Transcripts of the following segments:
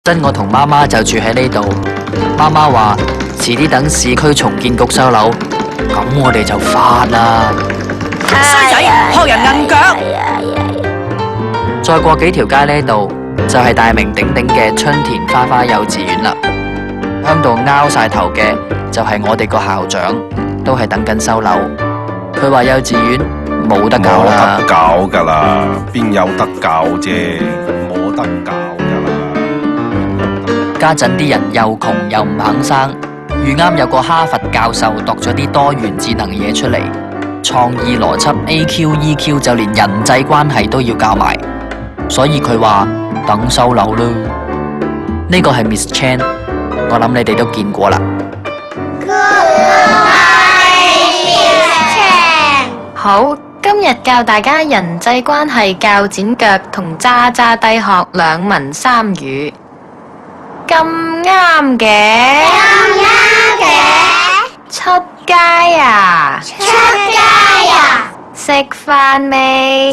真我同媽媽就住喺呢度。媽媽話遲啲等市區重建局收樓，咁我哋就發啦。衰仔，學人硬腳。再過幾條街呢度就係大名鼎鼎嘅春田花花幼稚園啦。響度拗晒頭嘅就係我哋個校長，都係等緊收樓。佢話幼稚園冇得搞啦，冇得搞噶啦，邊有得搞啫？冇得搞噶啦。家陣啲人又窮又唔肯生，遇啱有個哈佛教授度咗啲多元智能嘢出嚟，創意邏輯 AQ、EQ 就連人際關係都要教埋，所以佢話等收樓啦。呢個係 Miss Chan， 我諗你哋都見過啦。好，今日教大家人際關係較剪腳同渣渣低學兩文三語。咁啱嘅，出街啊，食飯未？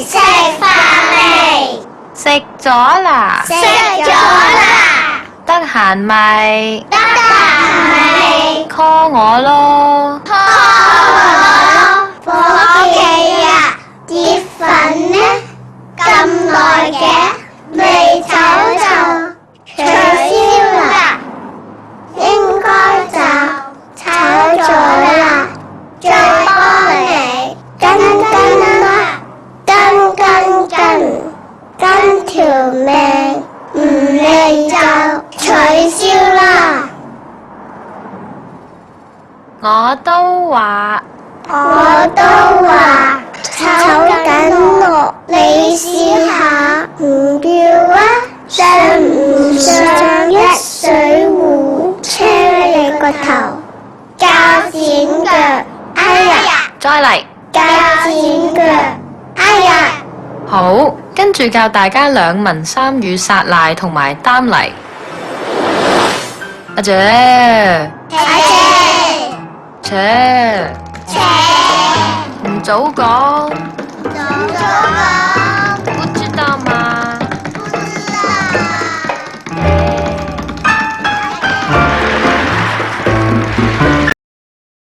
食咗啦，得閒咪call我咯。伙計啊，啲粉呢？咁耐嘅，未走就取消啦，應該就炒咗啦，再幫你跟啦，跟條命，唔理就取消啦。我都話炒緊我，你試下唔要啊？想唔想一水壺車你個頭？較剪腳，哎呀！再嚟。較剪腳，哎呀！好，跟住教大家兩文三語撒賴同埋擔泥。阿姐，切，唔早講。早講。